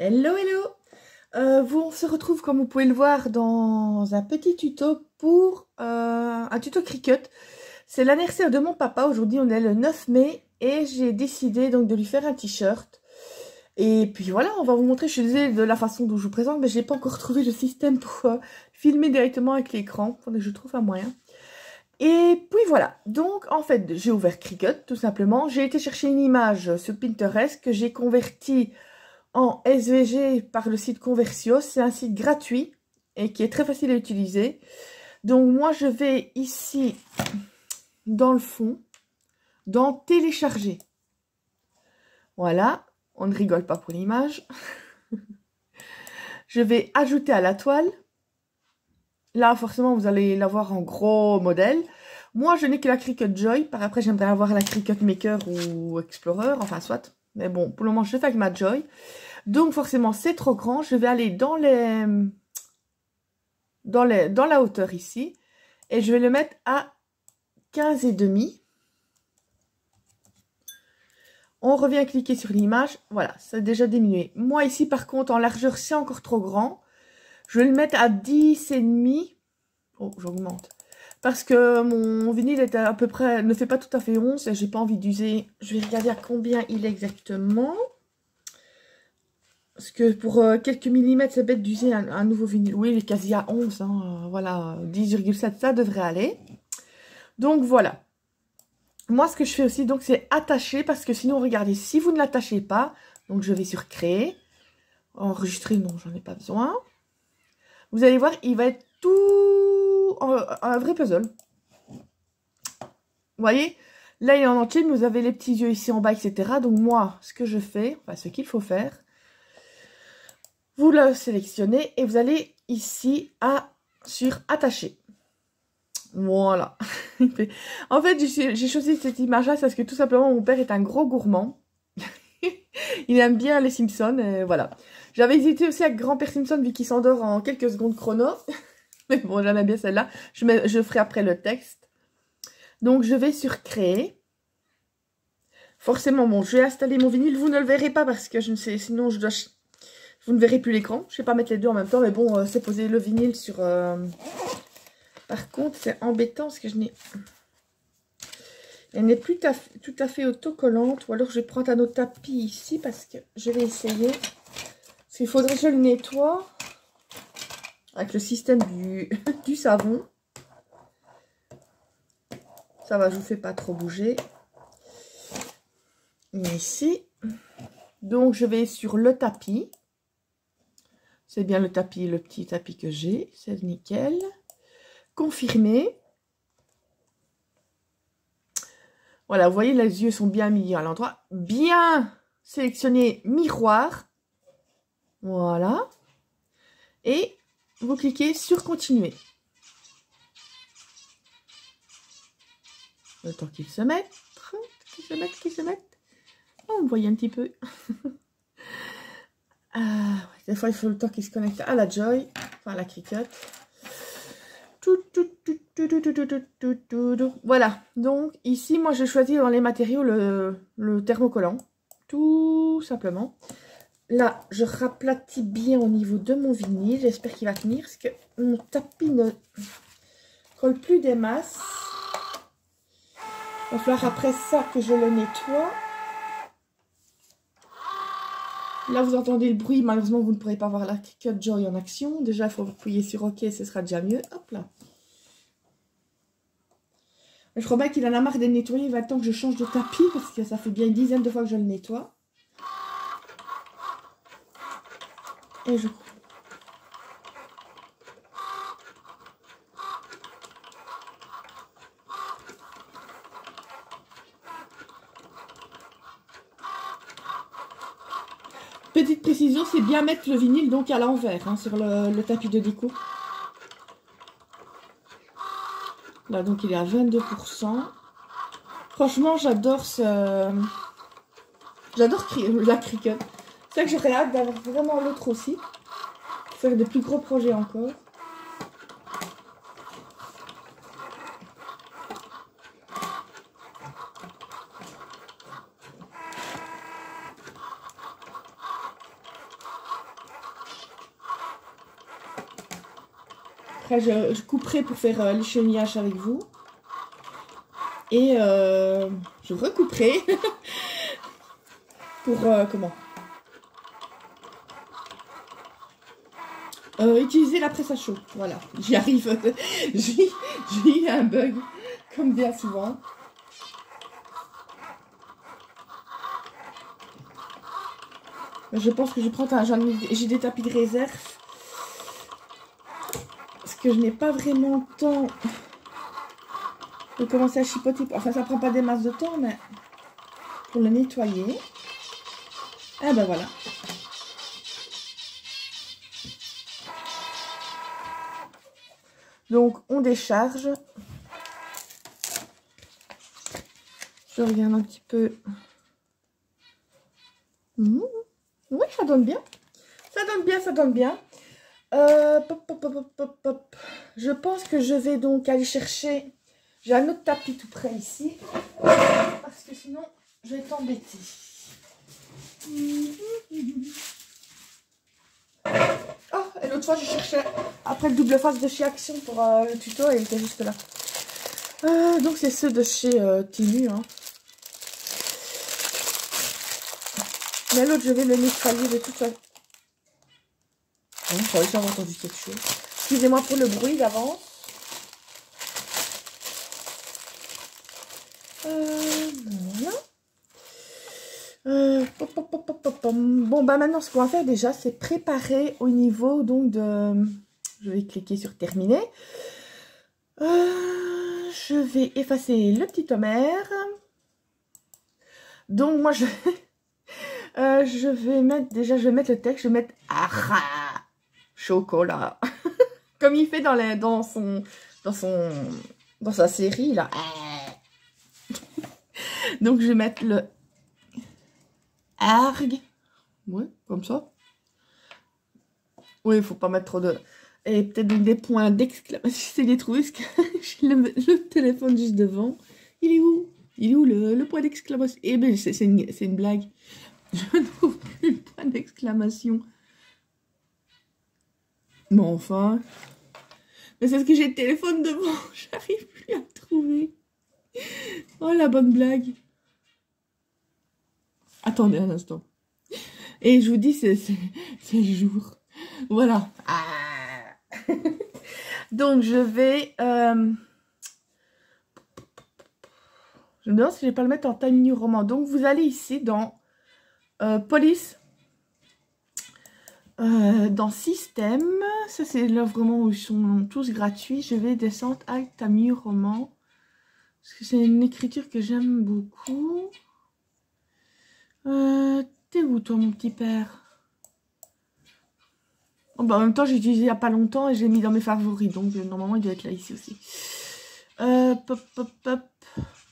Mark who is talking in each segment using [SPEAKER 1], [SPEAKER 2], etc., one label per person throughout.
[SPEAKER 1] Hello, hello. On se retrouve, comme vous pouvez le voir, dans un petit tuto pour un tuto Cricut. C'est l'anniversaire de mon papa. Aujourd'hui, on est le 9 mai et j'ai décidé donc de lui faire un t-shirt. Et puis voilà, on va vous montrer. Je suis désolée de la façon dont je vous présente, mais je n'ai pas encore trouvé le système pour filmer directement avec l'écran. Faudrait que je trouve un moyen. Et puis voilà, donc en fait j'ai ouvert Cricut tout simplement, j'ai été chercher une image sur Pinterest que j'ai convertie en SVG par le site Conversio. C'est un site gratuit et qui est très facile à utiliser. Donc moi je vais ici dans le fond, dans télécharger. Voilà, on ne rigole pas pour l'image. Je vais ajouter à la toile. Là, forcément, vous allez l'avoir en gros modèle. Moi, je n'ai que la Cricut Joy. Par après, j'aimerais avoir la Cricut Maker ou Explorer. Enfin, soit. Mais bon, pour le moment, je fais avec ma Joy. Donc, forcément, c'est trop grand. Je vais aller dans la hauteur ici. Et je vais le mettre à 15,5. On revient cliquer sur l'image. Voilà, ça a déjà diminué. Moi, ici, par contre, en largeur, c'est encore trop grand. Je vais le mettre à 10,5. Oh, j'augmente. Parce que mon vinyle est à peu près, ne fait pas tout à fait 11 et j'ai pas envie d'user. Je vais regarder à combien il est exactement. Parce que pour quelques millimètres, c'est bête d'user un nouveau vinyle. Oui, il est quasi à 11. Hein, voilà, 10,7, ça devrait aller. Donc voilà. Moi, ce que je fais aussi, donc, c'est attacher. Parce que sinon, regardez, si vous ne l'attachez pas, donc je vais sur créer. Enregistrer, non, j'en ai pas besoin. Vous allez voir, il va être tout un vrai puzzle. Vous voyez, là il est en entier, mais vous avez les petits yeux ici en bas, etc. Donc moi, ce que je fais, enfin ce qu'il faut faire, vous le sélectionnez et vous allez ici sur attacher. Voilà. En fait, j'ai choisi cette image-là parce que tout simplement, mon père est un gros gourmand. Il aime bien les Simpsons, et voilà. J'avais hésité aussi avec Grand-Père Simpson, vu qu'il s'endort en quelques secondes chrono. Mais bon, j'aime bien celle-là. Je ferai après le texte. Donc, je vais sur créer. Forcément, bon, je vais installer mon vinyle. Vous ne le verrez pas parce que je ne sais, sinon vous ne verrez plus l'écran. Je ne vais pas mettre les deux en même temps, mais bon, c'est poser le vinyle sur... Par contre, c'est embêtant parce que elle n'est plus tout à fait autocollante. Ou alors, je vais prendre un autre tapis ici parce que je vais essayer. Parce qu'il faudrait que je le nettoie avec le système du savon. Ça va, je vous fais pas trop bouger. Ici. Donc, je vais sur le tapis. C'est bien le tapis, le petit tapis que j'ai. C'est nickel. Confirmer. Voilà, vous voyez, les yeux sont bien mis à l'endroit. Bien sélectionner miroir. Voilà. Et vous cliquez sur continuer. Le temps qu'ils se mettent. Qu'ils se mettent. Oh, vous voyez un petit peu. Des fois, il faut le temps qu'ils se connectent à la Joy. Enfin, à la Cricut. Voilà, donc ici moi j'ai choisi dans les matériaux le thermocollant, tout simplement. Là je raplatis bien au niveau de mon vinyle, j'espère qu'il va tenir parce que mon tapis ne colle plus des masses. Il va falloir après ça que je le nettoie. Là vous entendez le bruit, malheureusement vous ne pourrez pas voir la Cricut Joy en action. Déjà il faut appuyer sur OK, ce sera déjà mieux. Hop là. Je crois bien qu'il en a marre de nettoyer. Il va temps que je change de tapis parce que ça fait bien une dizaine de fois que je le nettoie. Et je... Petite précision, c'est bien mettre le vinyle donc à l'envers hein, sur le tapis de déco. Là donc il est à 22%. Franchement j'adore j'adore la Cricut. C'est ça que j'aurais hâte d'avoir vraiment l'autre aussi. Pour faire de plus gros projets encore. Après, je couperai pour faire l'échantillage avec vous. Et je recouperai pour comment utiliser la presse à chaud. Voilà, j'y arrive. J'ai eu un bug, comme bien souvent. Je pense que je prends j'ai des tapis de réserve. Parce que je n'ai pas vraiment le temps de commencer à chipoter. Enfin, ça prend pas des masses de temps, mais pour le nettoyer. Ah ben voilà. Donc, on décharge. Je regarde un petit peu. Oui, ça donne bien. Ça donne bien, ça donne bien. Je pense que je vais donc aller chercher... J'ai un autre tapis tout près ici. Parce que sinon, je vais t'embêter. Oh, et l'autre fois, je cherchais après le double face de chez Action pour le tuto et il était juste là. Donc, c'est ceux de chez Tinu. Hein. Mais l'autre, je vais le nettoyer de toute façon. Oh, je croyais que j'avais entendu quelque chose. Excusez-moi pour le bruit d'avance. Voilà. Bon, bah maintenant, ce qu'on va faire déjà, c'est préparer au niveau donc de... Je vais cliquer sur terminer. Je vais effacer le petit Homère. Donc, moi, je vais mettre... Déjà, je vais mettre le texte. Je vais mettre... chocolat. Comme il fait dans sa série, là. Donc, je vais mettre le... arg. Ouais, comme ça. Oui, il faut pas mettre trop de... Et peut-être des points d'exclamation. J'essaie de les trouver parce que j'ai le téléphone juste devant. Il est où? Il est où le point d'exclamation? Eh bien, c'est une blague. Je ne trouve plus le point d'exclamation. Mais enfin... Mais c'est parce que j'ai le téléphone devant. J'arrive plus à le trouver. Oh, la bonne blague. Attendez un instant. Et je vous dis, c'est le jour. Voilà. Donc, je vais... Je me demande si je vais pas le mettre en taille menu roman. Donc, vous allez ici dans police. Dans système. Ça, c'est là vraiment où ils sont tous gratuits. Je vais descendre à taille menu roman. Parce que c'est une écriture que j'aime beaucoup. T'es où, toi, mon petit père? Oh, bah, en même temps, j'ai utilisé il n'y a pas longtemps et j'ai mis dans mes favoris. Donc, normalement, il doit être là, ici aussi.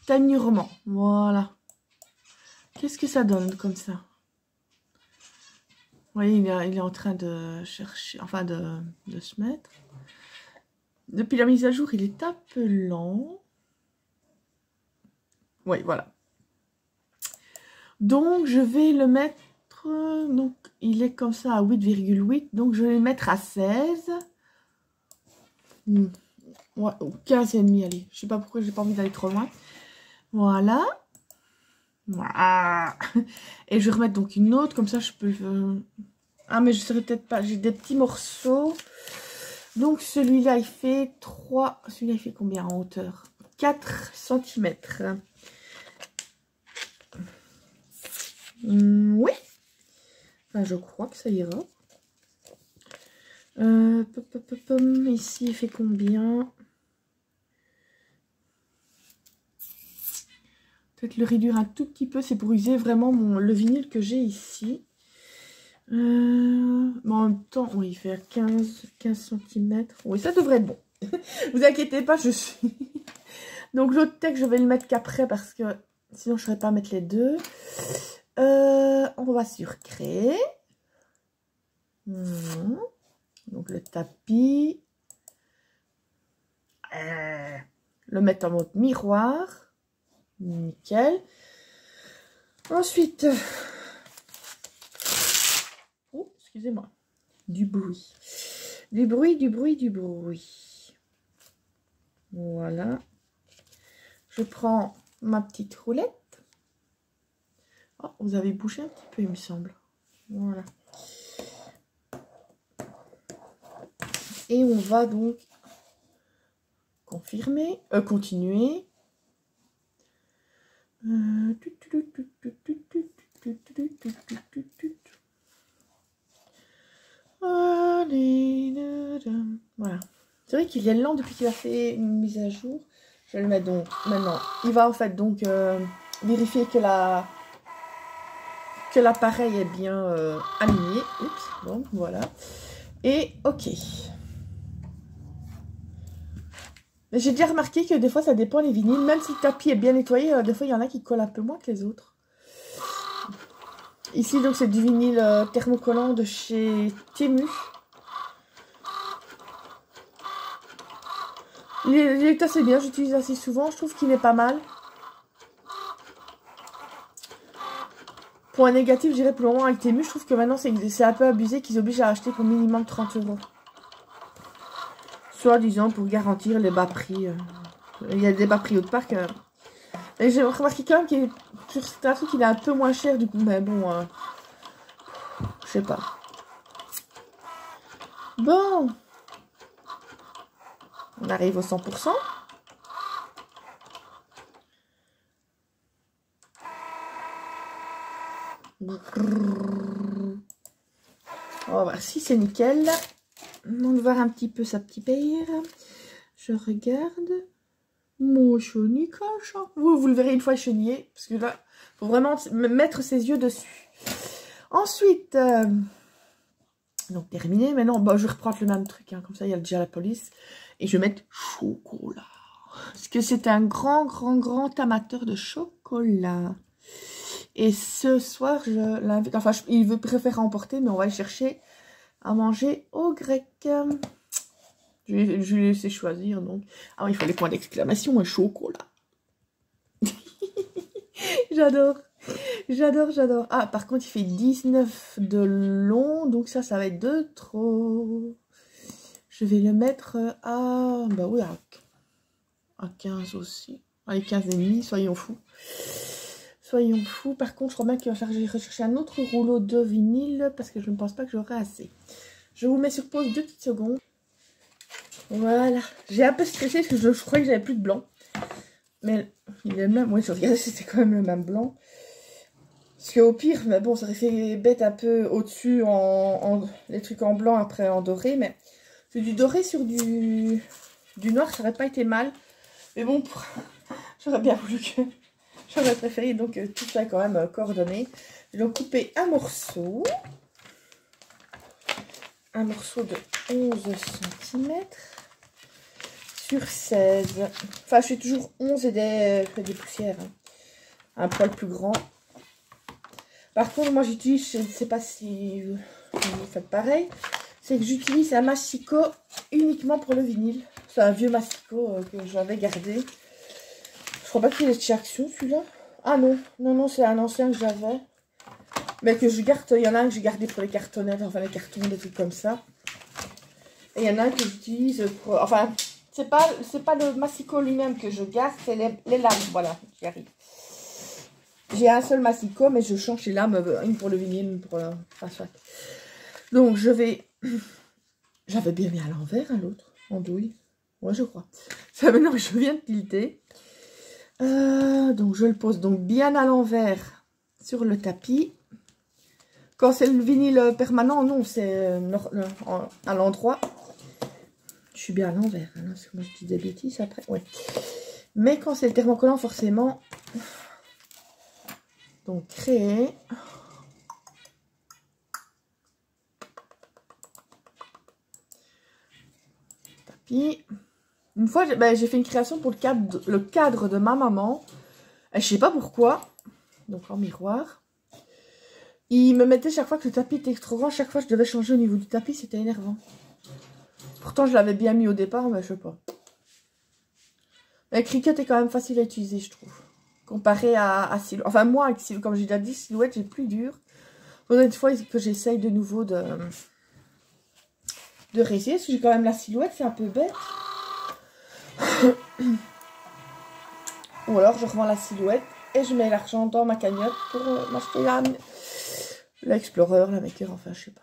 [SPEAKER 1] Taille roman. Voilà. Qu'est-ce que ça donne comme ça? Vous voyez, il est en train de chercher, enfin, de se mettre. Depuis la mise à jour, il est un peu lent. Oui, voilà. Donc, je vais le mettre... Donc, il est comme ça à 8,8. Donc, je vais le mettre à 16. Ouais, 15,5, allez. Je sais pas pourquoi j'ai pas envie d'aller trop loin. Voilà. Voilà. Et je vais remettre donc une autre. Comme ça, je peux... Ah, mais je serais peut-être pas... J'ai des petits morceaux. Donc, celui-là, il fait 3... Celui-là, il fait combien en hauteur? 4 cm. Oui. Enfin, je crois que ça ira. Ici, il fait combien? Peut-être le réduire un tout petit peu. C'est pour user vraiment le vinyle que j'ai ici. Mais en même temps, oui, il fait 15 cm. Oui, ça devrait être bon. Vous inquiétez pas, je suis... Donc, l'autre texte, je vais le mettre qu'après parce que sinon, je ne saurais pas mettre les deux. On va sur créer. Donc, le tapis. Le mettre en mode miroir. Nickel. Ensuite... Oh, excusez-moi. Du bruit. Du bruit. Voilà. Je prends ma petite roulette. Oh, vous avez bougé un petit peu, il me semble. Voilà. Et on va donc confirmer, continuer. Voilà. C'est vrai qu'il est lent depuis qu'il a fait une mise à jour. Je vais le mettre donc maintenant. Il va en fait donc vérifier que l'appareil est bien aligné. Oups, donc voilà. Et ok. Mais j'ai déjà remarqué que des fois ça dépend les vinyles. Même si le tapis est bien nettoyé, des fois il y en a qui collent un peu moins que les autres. Ici donc c'est du vinyle thermocollant de chez Temu. Il est assez bien, j'utilise assez souvent, je trouve qu'il est pas mal. Point négatif, je dirais pour le moment avec Temu, je trouve que maintenant c'est un peu abusé qu'ils obligent à acheter pour minimum 30 €. Soit disant pour garantir les bas prix. Il y a des bas prix autre part que... Et j'ai remarqué quand même qu'il est sur certains trucs il est un peu moins cher du coup, mais bon, je sais pas. Bon, on arrive au 100%. On va voir si c'est nickel. On va voir un petit peu sa petite paire. Je regarde. Mon chenille, vous le verrez une fois chenillé. Parce que là, il faut vraiment mettre ses yeux dessus. Ensuite, donc terminé. Maintenant, bah, je vais reprendre le même truc. Hein, comme ça, il y a déjà la police. Et je vais mettre chocolat. Parce que c'est un grand amateur de chocolat. Et ce soir, je l'invite. Enfin, il préfère emporter, mais on va le chercher à manger au grec. Je vais lui laisser choisir, donc. Ah oui, il faut les points d'exclamation, un chocolat. J'adore. J'adore. Ah, par contre, il fait 19 de long, donc ça va être de trop. Je vais le mettre à... Bah oui, à 15 aussi. Allez, 15,5, soyons fous. Par contre, je crois bien qu'il va rechercher un autre rouleau de vinyle, parce que je ne pense pas que j'aurai assez. Je vous mets sur pause 2 petites secondes. Voilà. J'ai un peu stressé, parce que je croyais que j'avais plus de blanc. Mais il est le même. Oui, je regardais, c'était quand même le même blanc. Parce qu'au pire, mais bon, ça aurait fait bête un peu au-dessus, les trucs en blanc, après en doré. Mais c'est du doré sur du noir, ça aurait pas été mal. Mais bon, j'aurais bien voulu que... J'aurais préféré donc tout ça quand même coordonné. Je vais donc couper un morceau. Un morceau de 11 cm sur 16. Enfin, je fais toujours 11 et des poussières. Hein. Un poil plus grand. Par contre, moi j'utilise, je ne sais pas si vous faites pareil, c'est que j'utilise un massicot uniquement pour le vinyle. C'est un vieux massicot que j'avais gardé. Je crois pas qu'il est de chez Action celui-là. Ah non, c'est un ancien que j'avais. Mais que je garde, il y en a un que j'ai gardé pour les cartonnettes, enfin les cartons, des trucs comme ça. Et il y en a un que j'utilise pour... Enfin, c'est pas le massicot lui-même que je garde, c'est les lames, voilà, j'y arrive. J'ai un seul massicot, mais je change les lames, une pour le vinyle, une pour le... Enfin, soit. Donc, je vais... J'avais bien mis à l'envers, hein, l'autre, en douille. Ouais, je crois. Ça, maintenant, je viens de tilter. Donc, je le pose donc bien à l'envers sur le tapis. Quand c'est le vinyle permanent, non, c'est à l'endroit. Je suis bien à l'envers, hein, parce que moi, je dis des bêtises après. Ouais. Mais quand c'est le thermocollant, forcément... Donc, créer. Tapis. Une fois, j'ai fait une création pour le cadre de ma maman. Et je sais pas pourquoi. Donc, en miroir. Il me mettait chaque fois que le tapis était trop grand. Chaque fois, je devais changer au niveau du tapis. C'était énervant. Pourtant, je l'avais bien mis au départ, mais je sais pas. La Cricut est quand même facile à utiliser, je trouve. Comparé à Silhouette. Enfin, moi, avec Silhouette, comme j'ai déjà dit, Silhouette, j'ai plus dur. Faudrait une fois que j'essaye de nouveau de réessayer. Parce que j'ai quand même la Silhouette, c'est un peu bête. Ou alors je revends la silhouette et je mets l'argent dans ma cagnotte pour m'acheter la Explorer, la Maker, enfin je sais pas.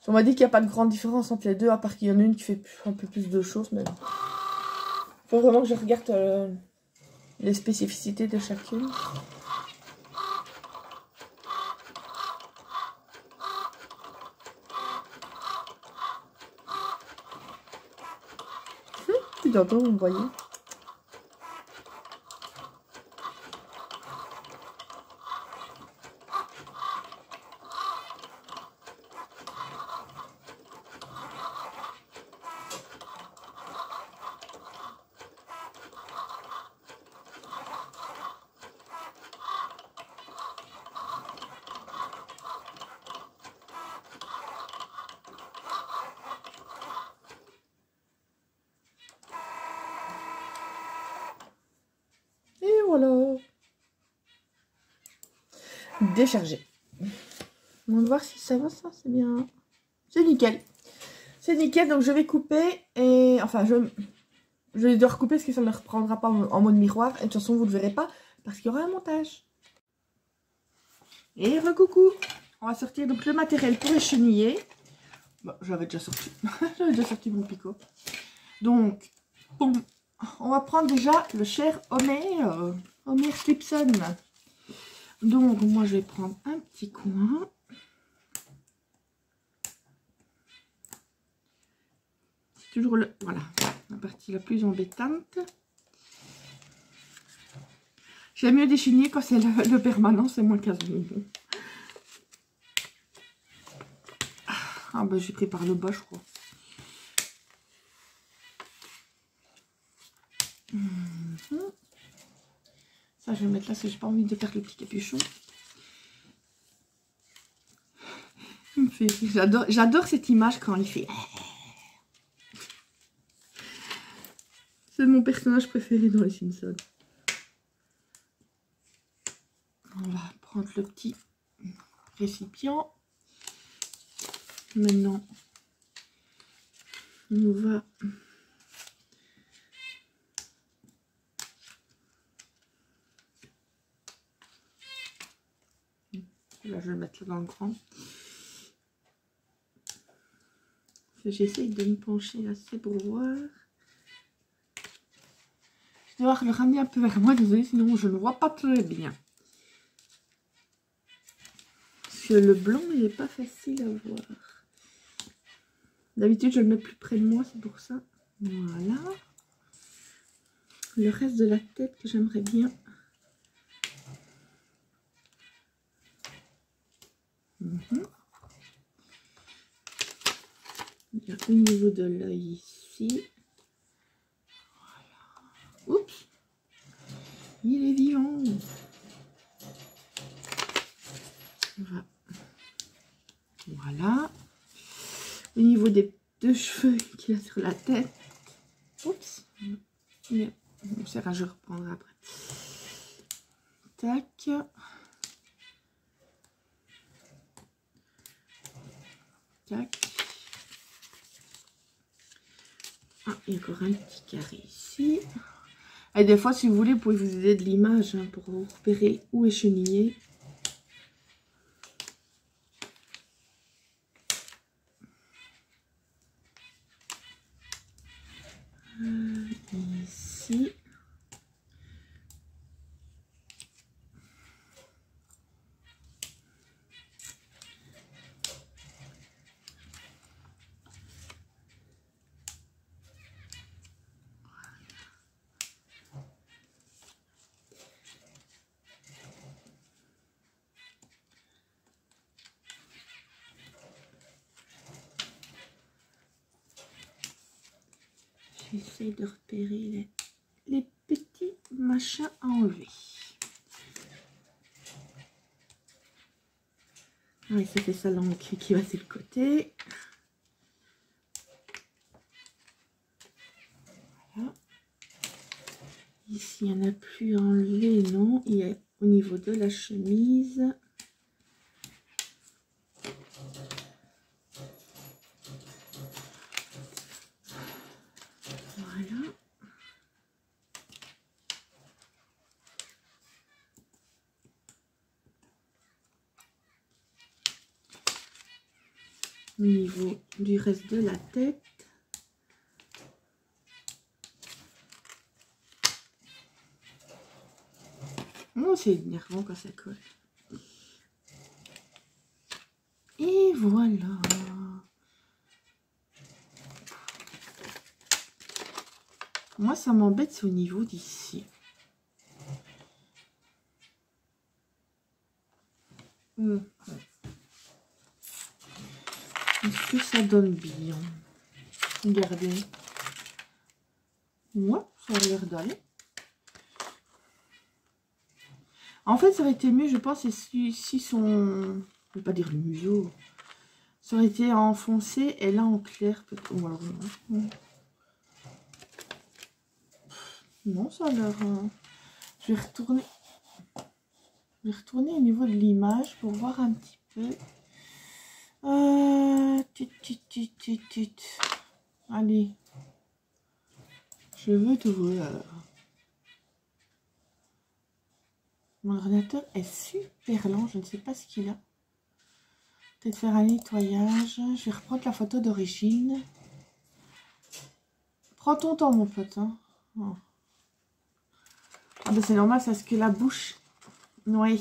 [SPEAKER 1] On m'a dit qu'il n'y a pas de grande différence entre les deux, à part qu'il y en a une qui fait un peu plus de choses, mais bon. Faut vraiment que je regarde les spécificités de chacune. Puis tantôt, vous me voyez. Et voilà. Déchargé. On va voir si ça va, ça, c'est bien. C'est nickel. C'est nickel, donc je vais couper et... Enfin, je vais devoir couper parce que ça ne me reprendra pas en mode miroir. Et de toute façon, vous ne le verrez pas parce qu'il y aura un montage. Et recoucou. On va sortir donc le matériel pour les cheniller. Bon, j'avais déjà sorti. J'avais déjà sorti mon picot. Donc, bon, on va prendre déjà le cher Homer Slipson. Donc, moi, je vais prendre un petit coin. C'est toujours voilà, la partie la plus embêtante. J'aime mieux décheniller quand c'est le permanent, c'est moins 15 bonbons. Ah ben, j'ai pris par le bas, je crois. Ça, je vais le mettre là, parce que j'ai pas envie de faire le petit capuchon. J'adore cette image quand il fait... C'est mon personnage préféré dans les Simpsons. On va prendre le petit récipient. Maintenant, on va... Là, je vais le mettre là dans le grand. J'essaye de me pencher assez pour voir. Je vais devoir le ramener un peu vers moi, désolé, sinon je ne vois pas très bien. Parce que le blanc, il n'est pas facile à voir. D'habitude, je le mets plus près de moi, c'est pour ça. Voilà. Le reste de la tête que j'aimerais bien. Il y a au niveau de l'œil ici. Voilà. Oups. Il est vivant. Voilà. Au niveau des deux cheveux qu'il a sur la tête. Oups. Bon, c'est vrai, je reprendrai après. Tac. Tac. Ah, il y a encore un petit carré ici. Et des fois, si vous voulez, vous pouvez vous aider de l'image hein, pour vous repérer où est chenillé. Ici. J'essaie de repérer les petits machins à enlever. Ah, et ça fait ça l'angle qui va sur le côté. Voilà. Ici, il n'y en a plus enlevé, non. Il y a au niveau de la chemise. au niveau du reste de la tête. Oh, c'est énervant quand ça colle. Et voilà. Moi, ça m'embête, c'est au niveau d'ici. Est-ce que ça donne bien? Regardez. Ouais, ça a l'air d'aller. En fait, ça aurait été mieux, je pense, si son... Je ne vais pas dire le museau. Ça aurait été enfoncé et là en clair, peut-être. Oh, alors, non. Non, ça a l'air... Je vais retourner. Je vais retourner au niveau de l'image pour voir un petit peu. Allez. Je veux t'ouvrir. Mon ordinateur est super lent. Je ne sais pas ce qu'il a. Peut-être faire un nettoyage. Je vais reprendre la photo d'origine. Prends ton temps, mon pote. Hein. Oh. Ah ben c'est normal, c'est parce que la bouche... Oui.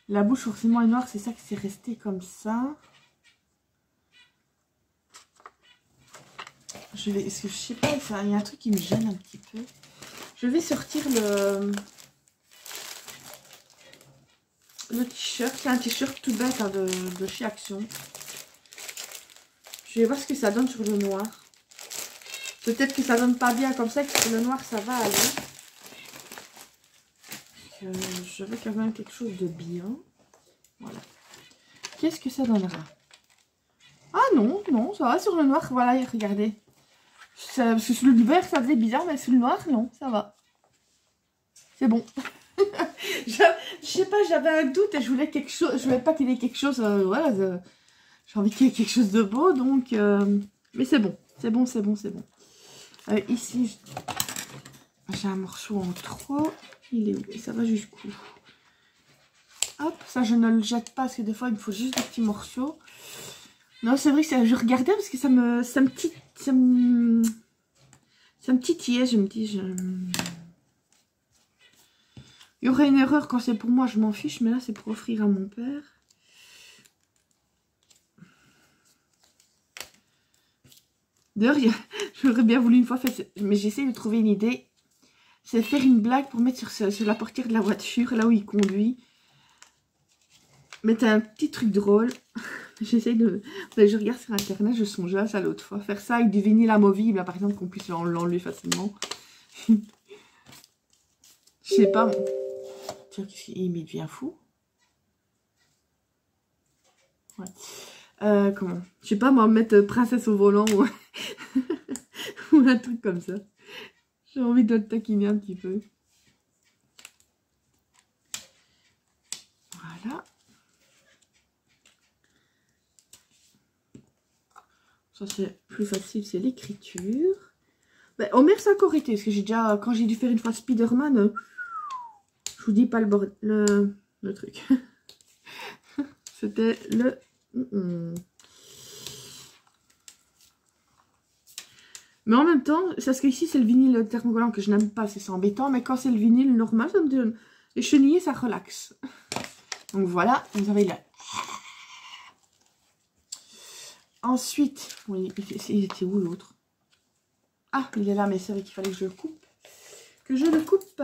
[SPEAKER 1] La bouche forcément est noire, c'est ça que c'est resté comme ça. Je vais... Parce que je sais pas, il y a un truc qui me gêne un petit peu. Je vais sortir le t-shirt. C'est un t-shirt tout bête hein, de chez Action. Je vais voir ce que ça donne sur le noir. Peut-être que ça donne pas bien comme ça, que sur le noir ça va aller. Je veux quand même quelque chose de bien. Voilà. Qu'est-ce que ça donnera? Ah non, non, ça va sur le noir. Voilà, regardez. Parce que sur le vert ça faisait bizarre, mais sur le noir, non, ça va. C'est bon. Je sais pas, j'avais un doute et je voulais quelque chose. Je voulais pas qu'il y ait quelque chose. Voilà, j'ai envie qu'il y ait quelque chose de beau, donc. Mais c'est bon, c'est bon, c'est bon, c'est bon. Ici, j'ai un morceau en trop. Il est où? Et ça va jusqu'où? Hop, ça je ne le jette pas parce que des fois il me faut juste des petits morceaux. Non, c'est vrai que je regardais parce que ça me titillait. Je me dis, il y aurait une erreur quand c'est pour moi, je m'en fiche, mais là c'est pour offrir à mon père. D'ailleurs, j'aurais bien voulu une fois faire, mais j'essaie de trouver une idée. C'est faire une blague pour mettre sur la portière de la voiture, là où il conduit. Mettre un petit truc drôle. J'essaie de... Je regarde sur internet, je songeais à ça l'autre fois. Faire ça avec du vinyle amovible, là, par exemple, qu'on puisse l'enlever facilement. Je sais pas. Tiens, il devient fou. Ouais. Comment? Je sais pas, moi, mettre princesse au volant ou... ou un truc comme ça. J'ai envie de le taquiner un petit peu. Voilà. Ça, c'est plus facile, c'est l'écriture. Ben, Homer, ça a encore été, parce que j'ai déjà, quand j'ai dû faire une fois Spider-Man, je vous dis pas le bordel, le truc. C'était le... Mais en même temps, c'est parce que ici, c'est le vinyle thermocollant que je n'aime pas, c'est embêtant. Mais quand c'est le vinyle normal, ça me donne... Les chenillés, ça relaxe. Donc voilà, vous avez là. Ensuite, oui, il était où l'autre? Ah, il est là, mais c'est vrai qu'il fallait que je le coupe. Que je le coupe.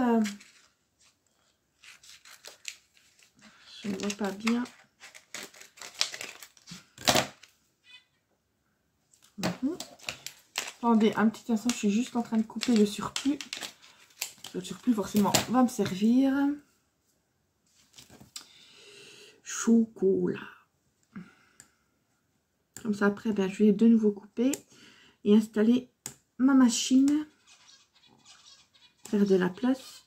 [SPEAKER 1] Je ne vois pas bien. Attendez, un petit instant, je suis juste en train de couper le surplus. Le surplus, forcément, va me servir. Chocolat. Comme ça, après, ben, je vais de nouveau couper et installer ma machine. Faire de la place.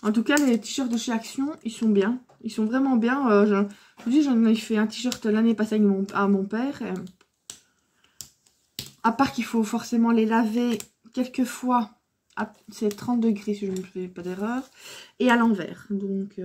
[SPEAKER 1] En tout cas, les t-shirts de chez Action, ils sont bien. Ils sont vraiment bien. Je vous dis, j'en ai fait un t-shirt l'année passée à mon père. À part qu'il faut forcément les laver quelques fois c'est 30 degrés si je ne me fais pas d'erreur. Et à l'envers. Donc...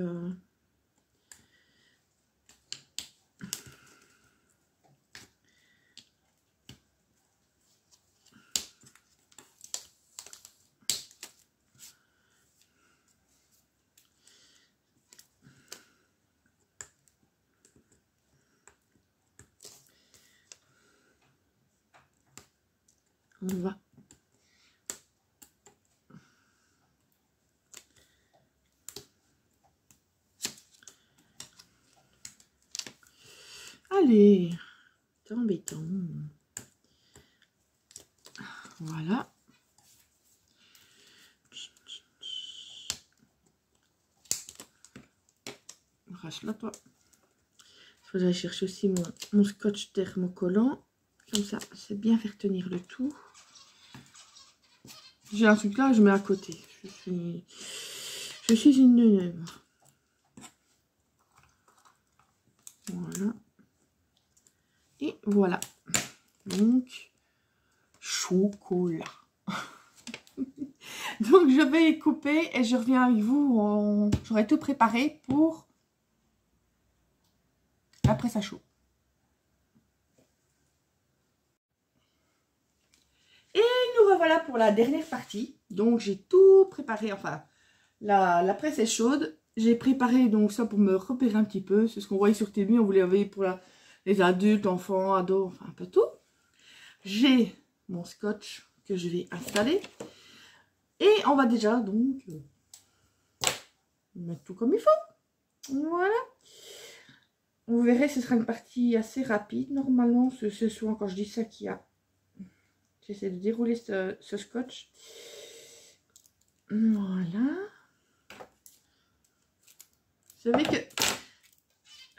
[SPEAKER 1] on va. Allez, c'est embêtant. Voilà. Arrache-la, toi. Il faudrait chercher aussi mon scotch thermocollant. Comme ça, c'est bien faire tenir le tout. J'ai un truc là, je mets à côté. Je suis une neuneu. Voilà. Et voilà. Donc, chocolat. Donc, je vais y couper et je reviens avec vous. J'aurai tout préparé pour après ça chaud. Et nous revoilà pour la dernière partie. Donc, j'ai tout préparé. Enfin, la presse est chaude. J'ai préparé donc ça pour me repérer un petit peu. C'est ce qu'on voyait sur TV. On voulait envoyer pour les adultes, enfants, ados, enfin un peu tout. J'ai mon scotch que je vais installer. Et on va déjà donc mettre tout comme il faut. Voilà. Vous verrez, ce sera une partie assez rapide. Normalement, c'est souvent quand je dis ça qu'il y a. J'essaie de dérouler ce scotch. Voilà. Vous savez que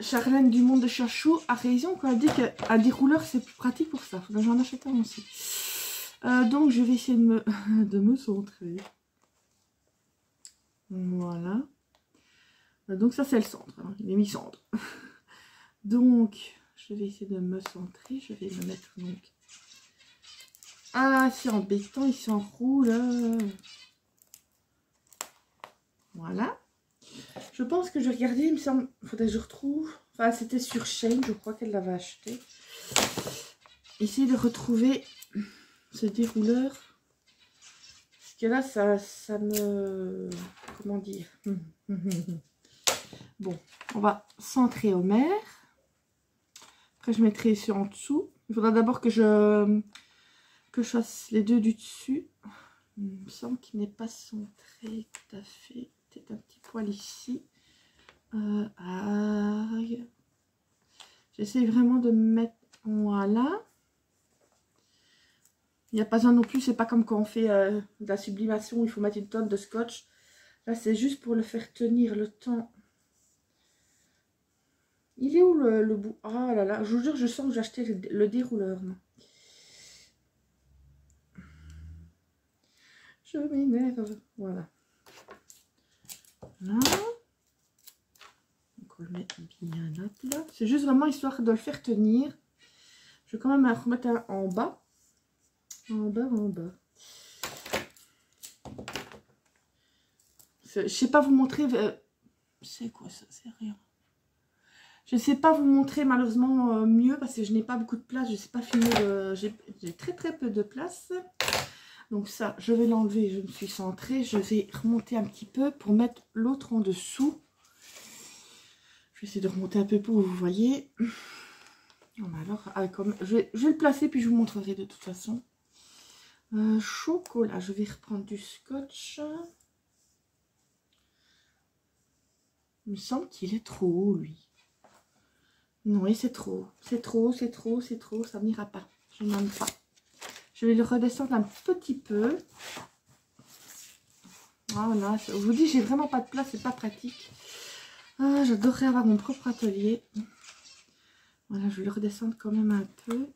[SPEAKER 1] Charlène du Monde de Chachou a raison quand elle dit qu'un dérouleur c'est plus pratique pour ça. Faudrait que j'en achète un aussi. Donc je vais essayer de me centrer. Voilà. Donc ça c'est le centre. Hein. Il est mis centre. Donc je vais essayer de me centrer. Je vais me mettre donc. Ah c'est embêtant, il s'enroule. Voilà. Je pense que je regardais, il me semble, il faudrait que je retrouve. Enfin, c'était sur Shein, je crois qu'elle l'avait acheté. Essayer de retrouver ce dérouleur. Parce que là, ça me... Comment dire? Bon, on va centrer au maire. Après, je mettrai ceux en dessous. Il faudra d'abord que je fasse les deux du dessus. Il me semble qu'il n'est pas centré tout à fait. Peut-être un petit poil ici. J'essaie vraiment de mettre, voilà. Il n'y a pas besoin non plus, c'est pas comme quand on fait de la sublimation où il faut mettre une tonne de scotch. Là c'est juste pour le faire tenir le temps. Il est où le bout? Ah là là, je vous jure, je sens que j'ai acheté le dérouleur. Je m'énerve. Voilà. Là. On le met bien à plat. C'est juste vraiment histoire de le faire tenir. Je vais quand même remettre un en bas. En bas. Je sais pas vous montrer. C'est quoi ça? C'est rien. Je sais pas vous montrer malheureusement mieux parce que je n'ai pas beaucoup de place. Je sais pas filmer. J'ai très peu de place. Donc ça, je vais l'enlever. Je me suis centrée. Je vais remonter un petit peu pour mettre l'autre en dessous. Je vais essayer de remonter un peu pour que vous voyez. Alors, je vais le placer puis je vous montrerai de toute façon. Chocolat, je vais reprendre du scotch. Il me semble qu'il est trop haut, lui. Non, c'est trop. C'est trop, ça n'ira pas. Je n'aime pas. Je vais le redescendre un petit peu. Voilà, je vous dis, j'ai vraiment pas de place, c'est pas pratique. Ah, j'adorerais avoir mon propre atelier. Voilà, je vais le redescendre quand même un peu.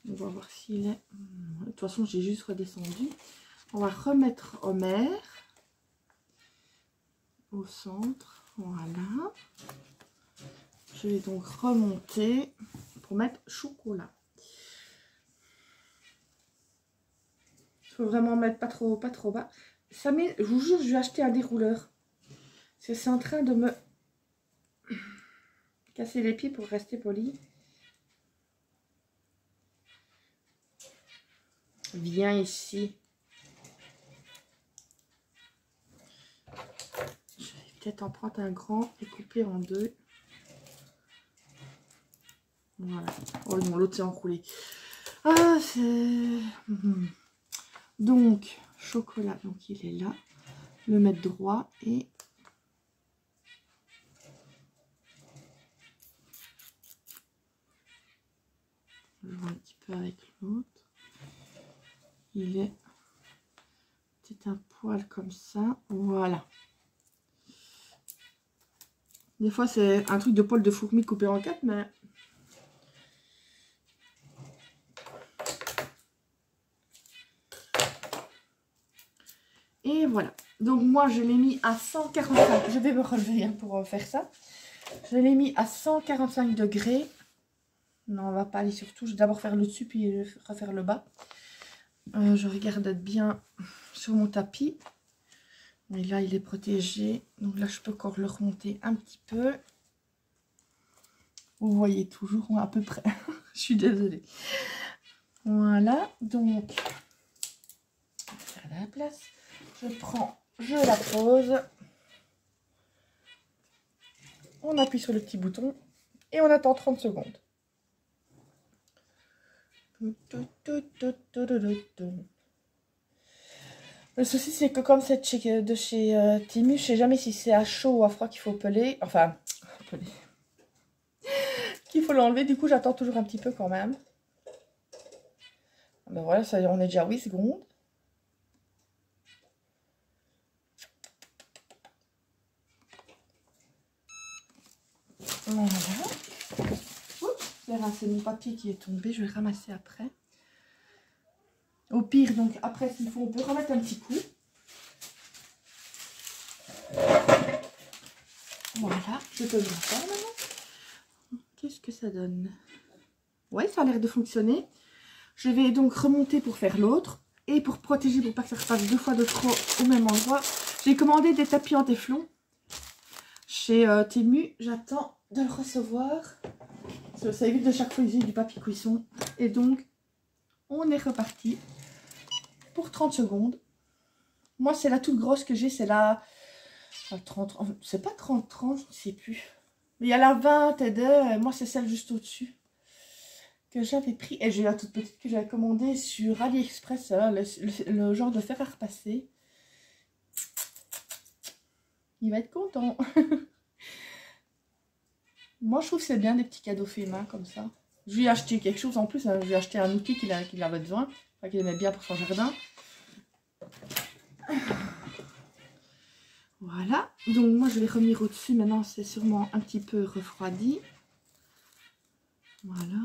[SPEAKER 1] On va voir s'il est... De toute façon, j'ai juste redescendu. On va remettre Homer au centre. Voilà. Je vais donc remonter pour mettre chocolat. Il faut vraiment mettre pas trop bas. Ça met, je vous jure, je vais acheter un dérouleur. Parce que c'est en train de me casser les pieds pour rester poli. Viens ici. Je vais peut-être en prendre un grand et couper en deux. Voilà. Oh non, l'autre s'est enroulé. Ah, c'est... Donc, chocolat, donc il est là. Le mettre droit et... Je vois un petit peu avec l'autre. Il est peut-être un poil comme ça. Voilà. Des fois, c'est un truc de poil de fourmi coupé en quatre, mais... Et voilà. Donc moi, je l'ai mis à 145. Je vais me relever pour faire ça. Je l'ai mis à 145 degrés. Non, on va pas aller sur tout. Je vais d'abord faire le dessus, puis refaire le bas. Je regarde être bien sur mon tapis. Mais là, il est protégé. Donc là, je peux encore le remonter un petit peu. Vous voyez toujours à peu près. Je suis désolée. Voilà. Donc, on va faire la place. Je prends, je la pose. On appuie sur le petit bouton. Et on attend 30 secondes. Le souci, c'est que comme c'est de chez Temu, je sais jamais si c'est à chaud ou à froid qu'il faut peler. Enfin, peler. Qu'il faut l'enlever. Du coup, j'attends toujours un petit peu quand même. Ben voilà, ça, on est déjà à 8 secondes. Voilà. Oups, c'est mon papier qui est tombé. Je vais le ramasser après. Au pire, donc après, s'il faut, on peut remettre un petit coup. Voilà, je peux le faire maintenant. Qu'est-ce que ça donne? Ouais, ça a l'air de fonctionner. Je vais donc remonter pour faire l'autre. Et pour protéger, pour pas que ça repasse deux fois de trop au même endroit, j'ai commandé des tapis en téflon chez Temu. J'attends de le recevoir. Ça évite de chaque fois utiliser du papier cuisson. Et donc, on est reparti pour 30 secondes. Moi, c'est la toute grosse que j'ai, c'est la 30, c'est pas 30, je ne sais plus. Mais il y a la 20 et de, moi c'est celle juste au-dessus que j'avais pris. Et j'ai la toute petite que j'avais commandée sur AliExpress, le genre de fer à repasser. Il va être content. Moi, je trouve que c'est bien des petits cadeaux faits main comme ça. Je lui ai acheté quelque chose en plus. Je lui ai acheté un outil qu'il avait besoin. Enfin, qu'il aimait bien pour son jardin. Voilà. Donc, moi, je vais revenir au-dessus. Maintenant, c'est sûrement un petit peu refroidi. Voilà.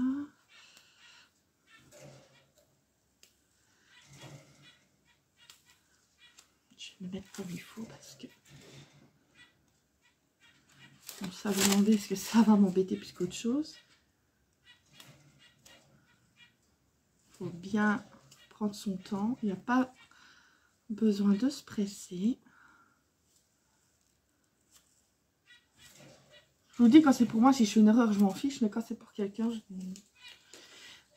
[SPEAKER 1] Je vais le mettre comme il faut parce que... Comme ça, vous demandez est-ce que ça va m'embêter plus qu'autre chose. Il faut bien prendre son temps. Il n'y a pas besoin de se presser. Je vous dis, quand c'est pour moi, si je fais une erreur, je m'en fiche. Mais quand c'est pour quelqu'un, je...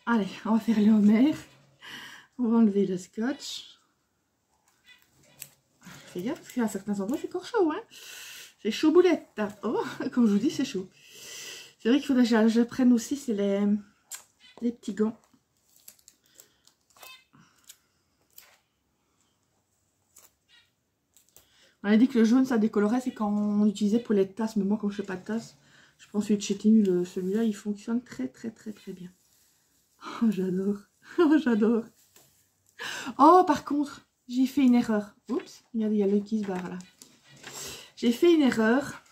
[SPEAKER 1] Allez, on va faire le Homer. On va enlever le scotch. Fais gaffe, parce qu'à certains endroits, c'est encore chaud, hein. C'est chaud boulette. Oh, comme je vous dis, c'est chaud. C'est vrai qu'il faudrait que je prenne aussi, c'est les petits gants. On a dit que le jaune, ça décolorait, c'est quand on utilisait pour les tasses. Mais moi, comme je ne fais pas de tasse, je pense que chez Temu, celui-là, il fonctionne très bien. Oh, j'adore. Oh, j'adore. Oh, par contre, j'ai fait une erreur. Oups, regardez, il y a l'œil qui se barre là. J'ai fait une erreur.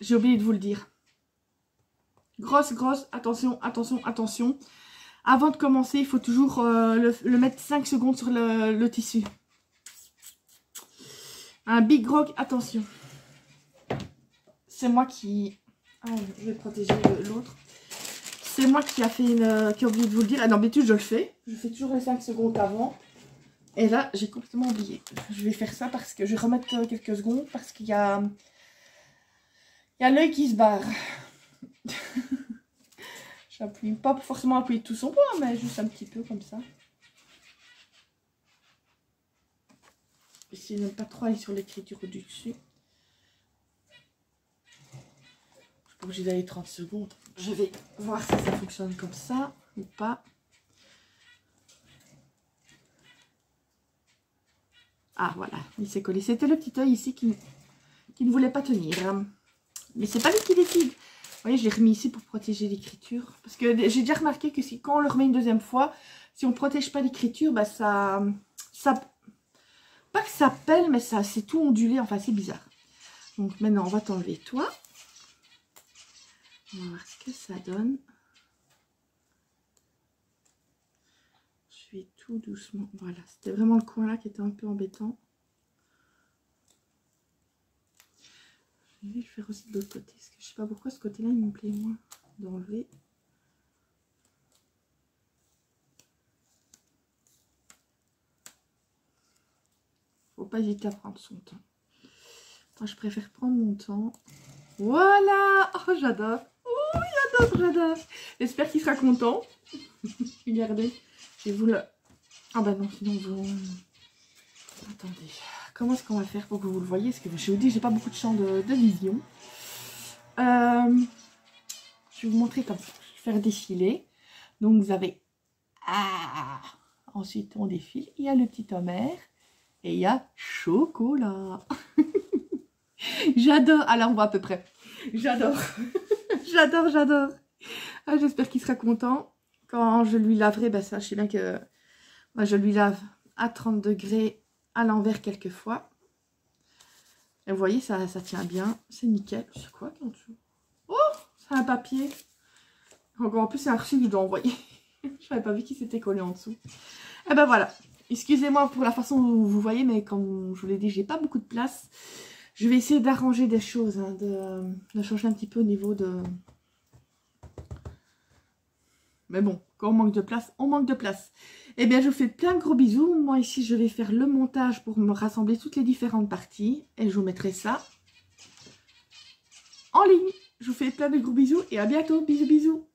[SPEAKER 1] J'ai oublié de vous le dire. Grosse, attention. Avant de commencer, il faut toujours le mettre 5 secondes sur le tissu. Un big rock, attention. C'est moi qui... Ah, je vais protéger l'autre. C'est moi qui a oublié de vous le dire. Ah, d'habitude, je le fais. Je fais toujours les 5 secondes avant. Et là, j'ai complètement oublié. Je vais faire ça parce que je vais remettre quelques secondes parce qu'il y a l'œil qui se barre. J'appuie pas forcément appuyer tout son poids, mais juste un petit peu comme ça. Essayez de ne pas trop aller sur l'écriture du dessus. Je suis pas obligée d'aller 30 secondes. Je vais voir si ça fonctionne comme ça ou pas. Ah voilà, il s'est collé. C'était le petit œil ici qui ne voulait pas tenir. Mais c'est pas lui qui décide. Vous voyez, je l'ai remis ici pour protéger l'écriture. Parce que j'ai déjà remarqué que quand on le remet une deuxième fois, si on ne protège pas l'écriture, bah ça... Pas que ça pèle, mais ça c'est tout ondulé. Enfin, c'est bizarre. Donc maintenant, on va t'enlever toi. On va voir ce que ça donne. Je vais tout doucement. Voilà, c'était vraiment le coin là qui était un peu embêtant. Je vais le faire aussi de l'autre côté. Parce que je sais pas pourquoi ce côté-là, il me plaît moins d'enlever. Faut pas hésiter à prendre son temps. Moi, je préfère prendre mon temps. Voilà. Oh, j'adore. Oh, j'adore. J'espère qu'il sera content. Regardez. Je vais vous le... Ah bah non, sinon vous... Attendez. Comment est-ce qu'on va faire pour que vous le voyez? Parce que je vous dis, j'ai pas beaucoup de champ de vision. Je vais vous montrer comme ça. Je vais faire défiler. Donc vous avez... Ah. Ensuite, on défile. Il y a le petit Homer. Et il y a chocolat. J'adore. Alors, on voit à peu près. J'adore. J'adore. Ah, j'espère qu'il sera content. Quand je lui laverai, ben ça, je sais bien que moi, je lui lave à 30 degrés à l'envers quelquefois. Et vous voyez, ça tient bien. C'est nickel. C'est quoi qui est en dessous? Oh, c'est un papier. Encore en plus, c'est un reçu que je dois envoyer. Je n'avais pas vu qu'il s'était collé en dessous. Et ben voilà. Excusez-moi pour la façon dont vous voyez, mais comme je vous l'ai dit, j'ai pas beaucoup de place. Je vais essayer d'arranger des choses, hein, de changer un petit peu au niveau de... Mais bon, quand on manque de place, on manque de place. Eh bien, je vous fais plein de gros bisous. Moi, ici, je vais faire le montage pour me rassembler toutes les différentes parties. Et je vous mettrai ça en ligne. Je vous fais plein de gros bisous et à bientôt. Bisous, bisous.